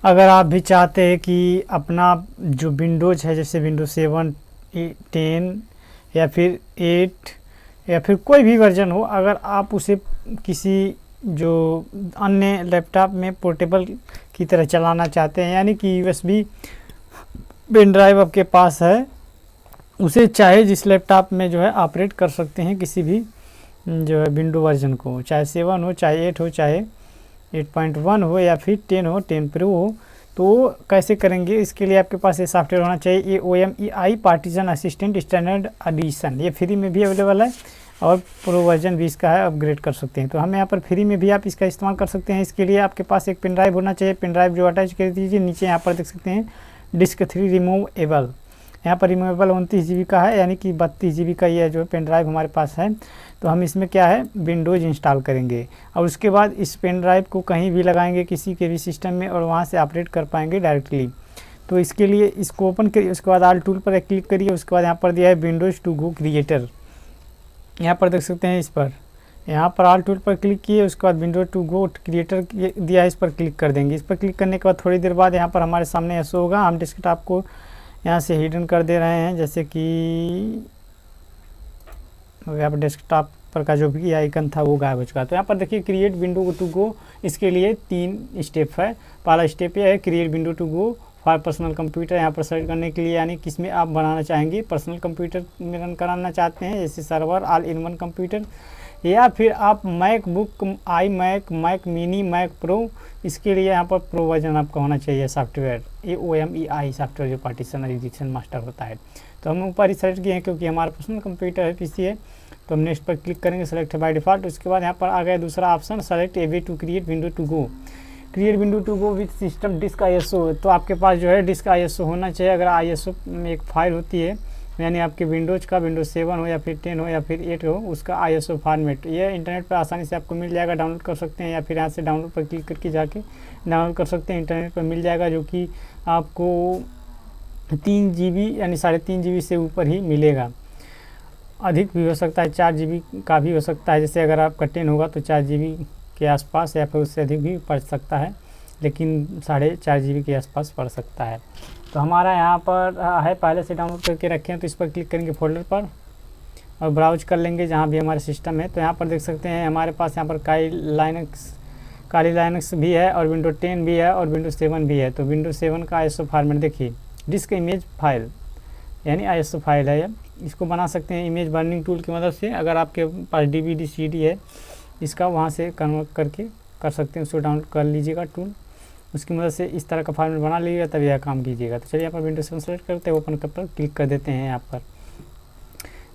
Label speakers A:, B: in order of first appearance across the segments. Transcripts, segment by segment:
A: अगर आप भी चाहते हैं कि अपना जो विंडोज़ है जैसे विंडोज 7, 10 या फिर 8 या फिर कोई भी वर्जन हो, अगर आप उसे किसी जो अन्य लैपटॉप में पोर्टेबल की तरह चलाना चाहते हैं, यानी कि यूएसबी पेन ड्राइव आपके पास है, उसे चाहे जिस लैपटॉप में जो है ऑपरेट कर सकते हैं किसी भी जो है विंडो वर्जन को, चाहे 7 हो, चाहे 8 हो, चाहे 8.1 हो या फिर 10 हो, 10 प्रो हो। तो कैसे करेंगे, इसके लिए आपके पास ये सॉफ्टवेयर होना चाहिए, ये OMEI partition assistant standard addition. ये फ्री में भी अवेलेबल है और प्रो वर्जन भी इसका है, अपग्रेड कर सकते हैं। तो हम यहाँ पर फ्री में भी आप इसका इस्तेमाल कर सकते हैं। इसके लिए आपके पास एक पेन ड्राइव होना चाहिए, पेन ड्राइव जो अटैच कर दीजिए। नीचे यहाँ पर देख सकते हैं डिस्क 3 रिमूवेबल, यहाँ पर रिमूवेबल 29 GB का है, यानी कि 32 GB का ये जो पेन ड्राइव हमारे पास है। तो हम इसमें क्या है विंडोज़ इंस्टॉल करेंगे और उसके बाद इस पेन ड्राइव को कहीं भी लगाएंगे किसी के भी सिस्टम में और वहाँ से ऑपरेट कर पाएंगे डायरेक्टली। तो इसके लिए इसको ओपन करिए, उसके बाद ऑल टूल पर क्लिक करिए, उसके बाद यहाँ पर दिया है विंडोज़ टू गो क्रिएटर, यहाँ पर देख सकते हैं। इस पर यहाँ पर ऑल टूल पर क्लिक किए, उसके बाद विंडोज टू गो क्रिएटर दिया है, इस पर क्लिक कर देंगे। इस पर क्लिक करने के बाद थोड़ी देर बाद यहाँ पर हमारे सामने ऐसा होगा। हम डेस्कटॉप को यहाँ से हिडन कर दे रहे हैं, जैसे कि यहाँ पर डेस्कटॉप पर का जो भी आइकन था वो गायब हो चुका। तो यहाँ पर देखिए क्रिएट विंडो टू गो, इसके लिए 3 स्टेप है। पहला स्टेप ये है create window to go for personal computer, यहाँ पर सेलेक्ट करने के लिए, यानी किसमें आप बनाना चाहेंगे, पर्सनल कंप्यूटर में रन कराना चाहते हैं जैसे server, all in one computer, या फिर आप MacBook, Mac mini, Mac Pro, इसके लिए यहाँ पर प्रो वर्जन आपका होना चाहिए सॉफ्टवेयर। ये OMEI सॉफ्टवेयर जो पार्टीशन एडिशन मास्टर होता है। तो हम ऊपर ही सेलेक्ट किए हैं क्योंकि हमारा पर्सनल कंप्यूटर है, PC है। तो हम नेक्स्ट पर क्लिक करेंगे, सेलेक्ट बाय डिफ़ॉल्ट। उसके बाद यहाँ पर आ गया दूसरा option, select a way to create window to go, create window to go with system disk ISO। तो आपके पास जो है डिस्क ISO होना चाहिए। अगर ISO में एक फाइल होती है, यानी आपके विंडोज़ का विंडोज 7 हो या फिर 10 हो या फिर 8 हो, उसका ISO फॉर्मेट ये इंटरनेट पर आसानी से आपको मिल जाएगा, डाउनलोड कर सकते हैं, या फिर यहाँ से डाउनलोड पर क्लिक करके जाके डाउनलोड कर सकते हैं। इंटरनेट पर मिल जाएगा, जो कि आपको 3 GB यानी 3.5 GB से ऊपर ही मिलेगा। अधिक भी हो सकता है, 4 GB का भी हो सकता है। जैसे अगर आपका 10 होगा तो 4 GB के आसपास या फिर उससे अधिक भी पड़ सकता है, लेकिन 4.5 GB के आसपास पड़ सकता है। तो हमारा यहाँ पर है, पहले से डाउनलोड करके रखे हैं। तो इस पर क्लिक करेंगे फोल्डर पर और ब्राउज कर लेंगे जहाँ भी हमारा सिस्टम है। तो यहाँ पर देख सकते हैं हमारे पास यहाँ पर काली लाइनक्स भी है और विंडो 10 भी है और विंडो 7 भी है। तो विंडो 7 का ISO फॉर्मेट देखिए, डिस्क इमेज फाइल यानी ISO फाइल है। इसको बना सकते हैं इमेज बर्निंग टूल की मदद से। अगर आपके पास DVD CD है, इसका वहाँ से कन्वर्ट करके कर सकते हैं, उसको डाउनलोड कर लीजिएगा टूल, उसकी मदद से इस तरह का फॉर्मेट बना लीजिएगा, तब यह काम कीजिएगा। तो चलिए यहाँ पर विंडो 7 सेलेक्ट करते हैं, ओपन पर क्लिक कर देते हैं। यहाँ पर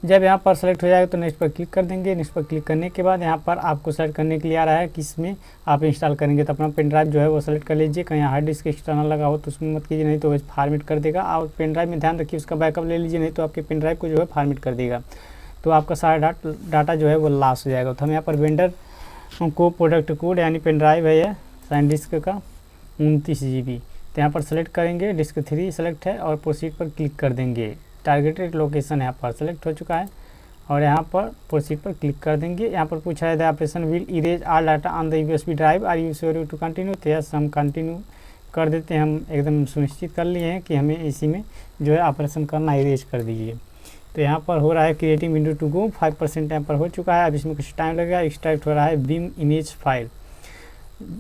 A: जब यहाँ पर सेलेक्ट हो जाएगा तो नेक्स्ट पर क्लिक कर देंगे। नेक्स्ट पर क्लिक करने के बाद यहाँ पर आपको सेलेक्ट करने के लिए आ रहा है किस में आप इंस्टॉल करेंगे। तो अपना पेन ड्राइव जो है वो सेलेक्ट कर लीजिए। कहीं हार्ड डिस्क एक्सटर्नल लगा हो तो उसमें मत कीजिए, नहीं तो वो फॉर्मेट कर देगा। और पेन ड्राइव में ध्यान रखिए उसका बैकअप ले लीजिए, नहीं तो आपके पेन ड्राइव को जो है फॉर्मेट कर देगा, तो आपका सारा डाटा जो है वो लॉस हो जाएगा। तो हम यहाँ पर वेंडर को प्रोडक्ट कोड यानी पेन ड्राइव है ये SanDisk का 29 GB, तो यहाँ पर सेलेक्ट करेंगे, डिस्क 3 सेलेक्ट है और प्रोसीड पर क्लिक कर देंगे। टारगेटेड लोकेशन यहाँ पर सेलेक्ट हो चुका है और यहाँ पर प्रोसीड पर क्लिक कर देंगे। यहाँ पर पूछा है the operation will erase all data on the USB drive, are you sure to continue. तो यस, हम कंटिन्यू कर देते हैं। हम एकदम सुनिश्चित कर लिए हैं कि हमें इसी में जो है ऑपरेशन करना, इरेज कर दीजिए। तो यहाँ पर हो रहा है क्रिएटिंग विंडो टू गो, 5% यहाँ पर हो चुका है। अब इसमें कुछ टाइम लगेगा। एक्सट्रैक्ट हो रहा है बीम इमेज फाइल,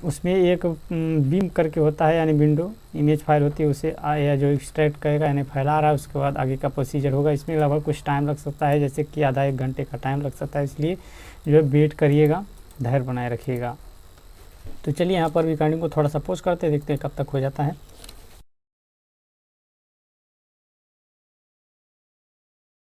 A: उसमें एक बीम करके होता है यानी विंडो इमेज फाइल होती है, उसे या जो एक्सट्रैक्ट करेगा यानी फैला रहा है, उसके बाद आगे का प्रोसीजर होगा। इसमें लगभग कुछ टाइम लग सकता है, जैसे कि आधा 1 घंटे का टाइम लग सकता है, इसलिए जो है वेट करिएगा, धैर्य बनाए रखिएगा। तो चलिए यहाँ पर रिकॉर्डिंग को थोड़ा सा पॉज करते हैं, देखते हैं कब तक हो जाता है।